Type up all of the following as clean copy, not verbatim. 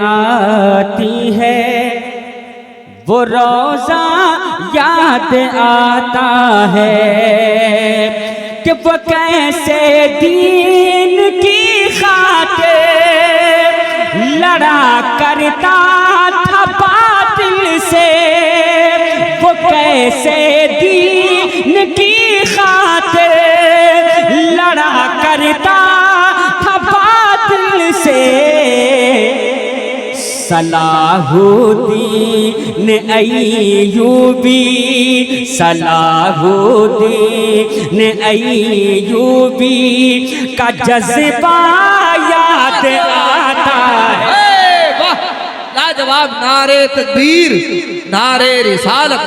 आती है, वो रोज़ा याद आता है कि वो कैसे दीन की खातिर लड़ा करता था बातिल से। वो कैसे दीन की खातिर लड़ा करता था बातिल से। सलाहुद्दीन अय्यूबी, सलाहुद्दीन अय्यूबी का जज्बा याद आता है। लाजवाब नारे तकबीर, नारे रिसालत,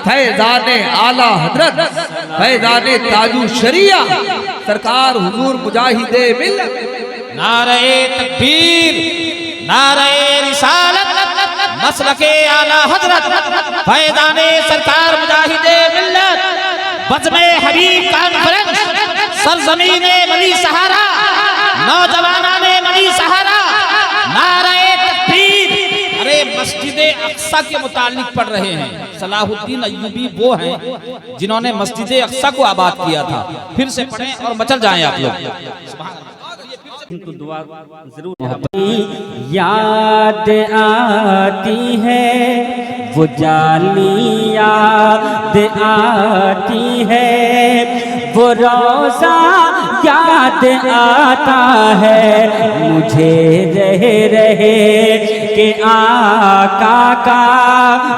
फैज़ाने आला हजरत, फैज़ाने ताजु शरिया सरकार हुजूर मुजाहिदे मिल्लत। नारे तकबीर, नारे रिसालत, मसलके आला हजरत, फैज़ाने सरकार मुजाहिदे मिल्लत, बज़्मे हबीब कॉन्फ्रेंस, सरज़मीने मनी सहारा, नौजवानाने मनी सहारा, नारे तकबीर। अरे मस्जिदे अक्सा के मुतालिक पढ़ रहे हैं। सलाहुद्दीन अय्यूबी वो हैं जिन्होंने मस्जिदे अक्सा को आबाद किया था। फिर से पढ़ें और मचल जाएं आप लोग। इनको दुआ जरूर याद आती है, वो जाली याद आती है, वो रोज़ा याद आता है मुझे रह रहे के आका का,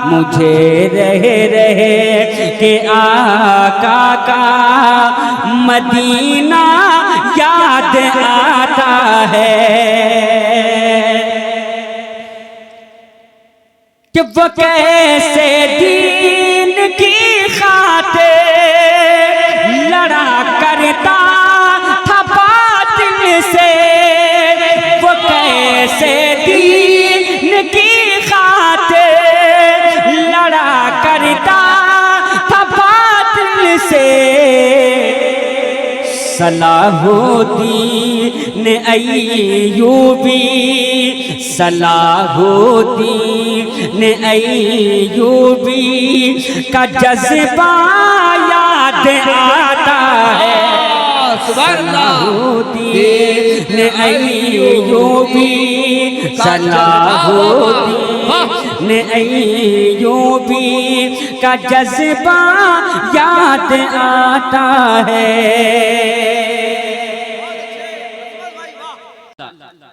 मुझे रह रहे के आका का मदीना याद आता है कि वो कैसे दीन की खातिर लड़ा करता था बातिल से। वो कैसे दीन की खातिर लड़ा करता था बातिल से। सलाहुद्दीन अय्यूबी, सलाहुद्दीन अय्यूबी का जज्बा याद आता है। सलाहुद्दीन अय्यूबी, सलाहुद्दीन अय्यूबी का जज्बा याद आता है।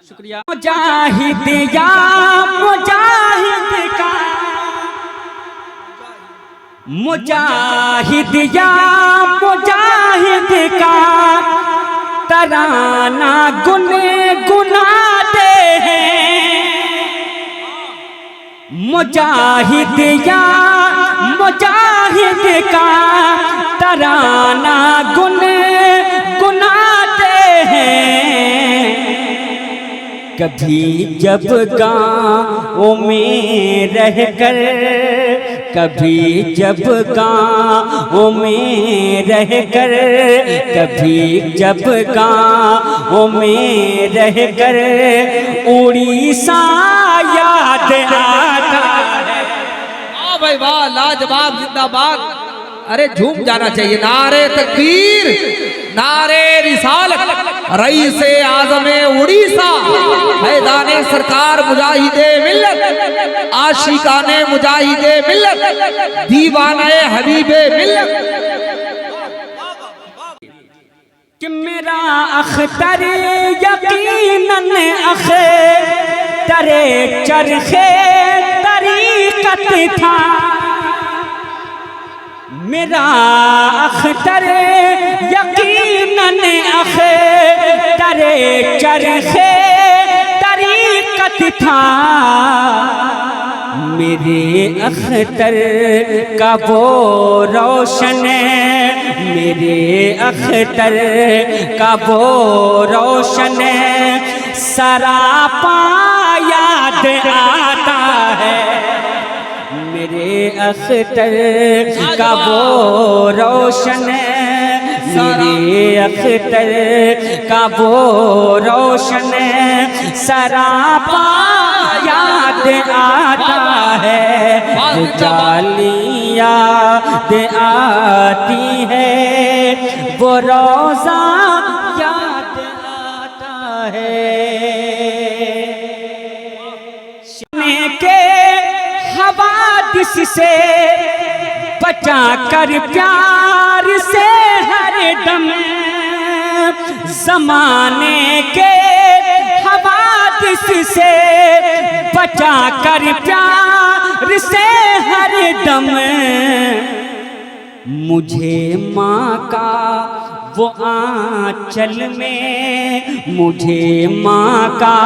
शुक्रिया। मुजाहिद या मुजाहिद का, मुजाहिद या मुजाहिद का तराना गुनगुनाते हैं। मुजाहिद या मुजाहिद का तराना गुनगुनाते हैं। कभी जब गाँवों में रहकर, कभी जब गाँवों में रहकर, कभी जब गाँवों में रहकर उड़ीसा याद आता है। वाह भाई वाह, लाजवाब, जिंदाबाद। अरे झूम जाना चाहिए। नारे तकबीर, नारे रिसालत, रईसे आज़मे उड़ीसा, फैज़ाने सरकार मुजाहिदे मिल्लत, आशिकाने मुजाहिदे मिल्लत, दीवाने हबीबे मिल्लत। कि मेरा अख्तर यकीनन अख्तरे चरखे तरीक़त था। मेरा अख्तर यकीनन अख्तरे चरखे तरीक़त था। मेरे अख्तर का वो रोशन, मेरे अख्तर का वो रोशन सरापा याद आता है। मेरे अख्तर का वो रोशन, मेरे अख्तर का वो रोशन सरापा जाली याद आती है, वो रोजा याद आता है। शमे के हवादिस से बचा कर प्यार से हर दम, जमाने के हवादिस से बचा कर प्यार से हर दम, मुझे माँ का वो आंचल में, मुझे माँ का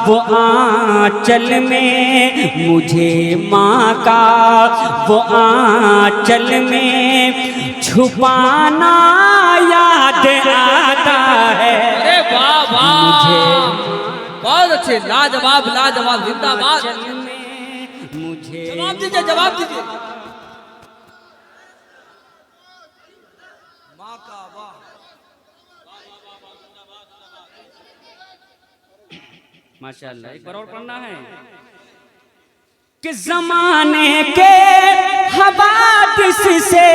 वो आंचल में, मुझे माँ का वो आंचल में छुपाना याद आता है। अरे वाह वाह, बहुत अच्छे, लाजवाब लाजवाब, जिंदाबाद। मुझे जवाब दीजिए, जवाब दीजिए। माँ का वाह, माशाअल्लाह। एक बार और पढ़ना है कि जमाने के हवादिस से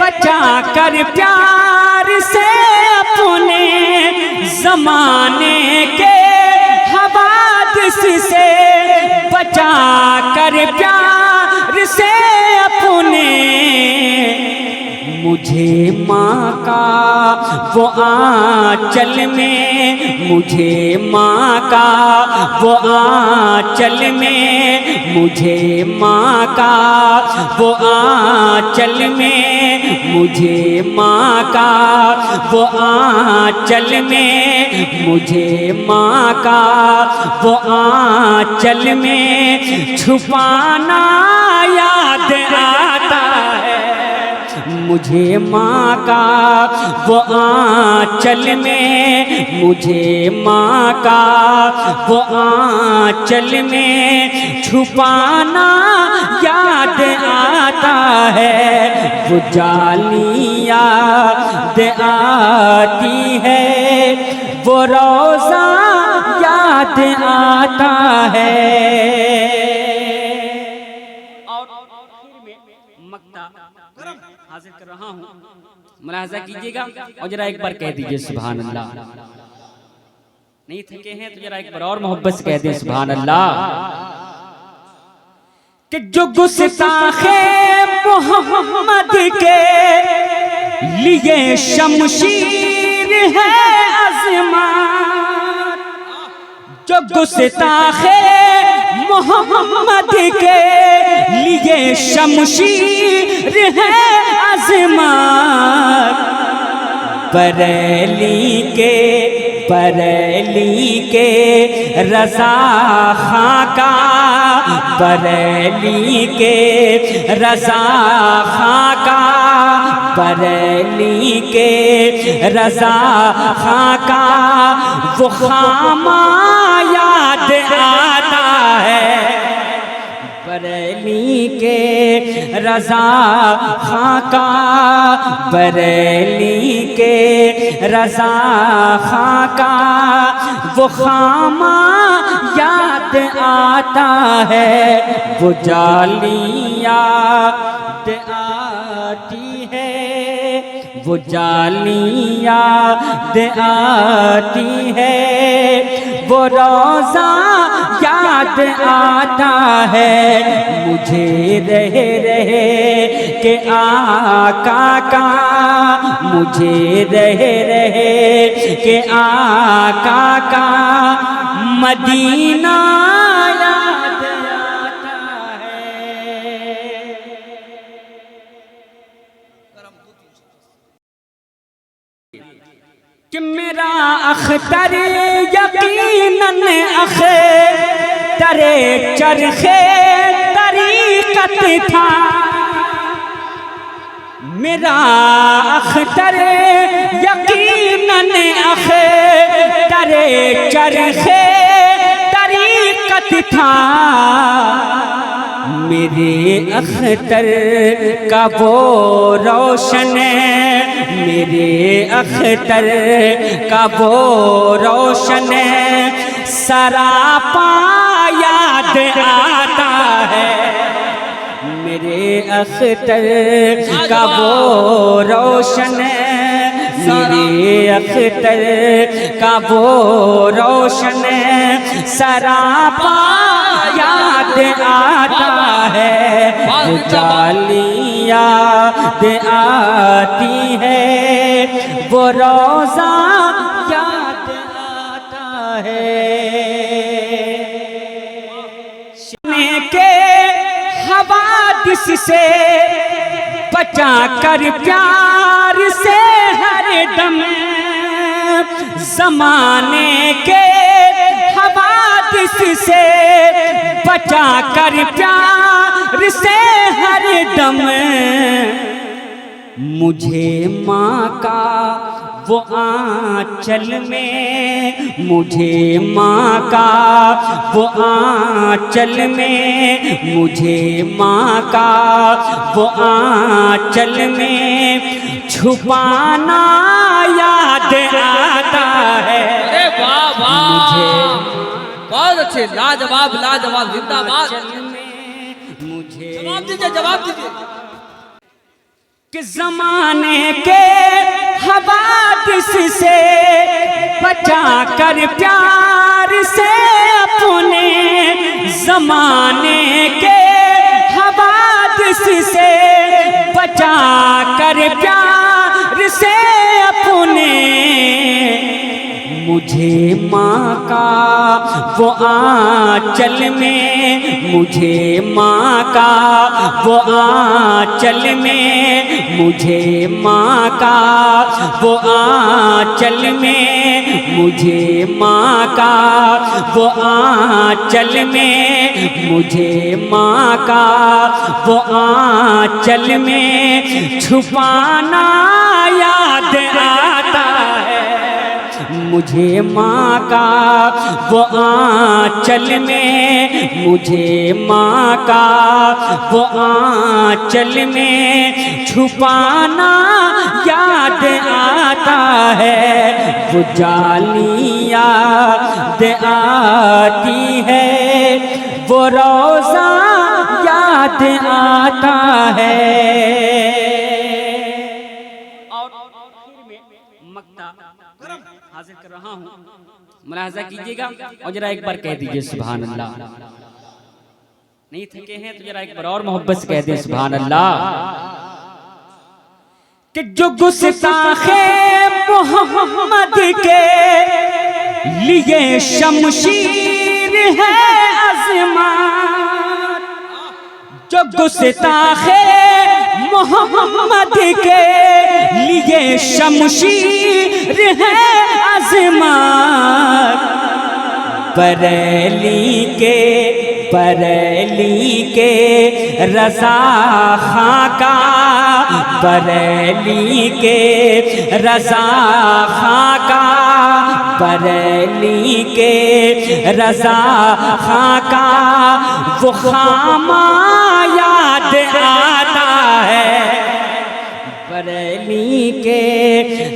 बचा कर प्यार से अपने, जमाने के हवादिस से बचा कर प्यार से अपने, मुझे माँ का वो आंचल में, मुझे माँ का वो आंचल में, मुझे माँ का वो आंचल में, मुझे माँ का वो आंचल में, मुझे माँ का वो आंचल में छुपाना याद आता है। मुझे माँ का वो आंचल में, मुझे माँ का वो आंचल में छुपाना याद आता है। वो जाली याद आती है, वो रोज़ा याद आता है। और आखिर में मक्ता हाजिर कर रहा हूँ, मुलाहजा कीजिएगा और जरा एक बार कह दीजिए सुभान अल्लाह। नहीं थके हैं तो जरा एक बार और मोहब्बत से कह दें सुभान अल्लाह। कि जो गुस्ताखे मोहम्मद के लिए शमशीर है अज़मात, जो गुस्ताखे मोहम्मद के लिए शमशीर है अज़मात, बरेली के रज़ा खां का, बरेली के रज़ा खां का, बरेली के रज़ा खां का वो खामा याद आता है। बरेली के रज़ा खां का, बरेली के रज़ा खां का वो खामा याद आता है। वो जाली याद आती है, वो जाली याद आती है, वो रोज़ा याद आता है। मुझे रह के आका का, मुझे रह के आका का मदीना याद आता है। कि मेरा अख्तर यकीनन अख्तर चरखे तरीक़त था, मेरा अख्तर यकीनन अख्तर चरखे तरीक़त था। मेरे अख्तर का वो रोशन, मेरे अख्तर का वो रोशन सरापा याद आता है। अख्तर का वो रोशन, मेरे अख्तर का वो रोशन सरापा याद आता है, वो जाली याद आती है, वो रोज़ा याद आता है। के हवादिस से बचा कर प्यार से हर दम, ज़माने के हवादिस से बचा कर प्यार से हर दम, मुझे माँ का वो आंचल में, मुझे माँ का वो आंचल में, मुझे माँ का वो आंचल में छुपाना याद आता है। अरे वाह वाह, मुझे बहुत अच्छे, लाजवाब लाजवाब, जिंदाबाद। मुझे जवाब दीजिए, जवाब दीजिए। कि ज़माने के हवादिस से बचा कर प्यार से अपने, ज़माने के हवादिस से बचा कर प्यार से अपने, मुझे माँ का वो आंचल में, मुझे माँ का वो आंचल में, मुझे माँ का वो आंचल में, मुझे माँ का वो आंचल में, मुझे माँ का वो आंचल में छुपाना याद आता है, मुझे माँ का वो आंचल में, मुझे माँ का वो आंचल में छुपाना याद आता है, वो जाली याद आती है, वो रोज़ा याद आता है। मक्ता हाजिर कर रहा हूँ, मुलाहजा कीजिएगा और जरा एक बार कह दीजिए सुभान अल्लाह। नहीं थके हैं तो जरा एक बार और मोहब्बत से कह दें सुभान अल्लाह। कि जो गुस्ताखे मोहम्मद के लिए शमशीर है अज़मात, जो गुस्ताखे मोहम्मद के लिए शमशीर है अज़मात, बरेली के रज़ा खां का, बरेली के रज़ा खां का, बरेली के रज़ा खां का वो खामा याद आता है, बरेली के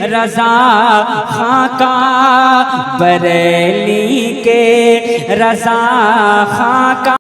रज़ा खां का, बरेली के रज़ा खां का।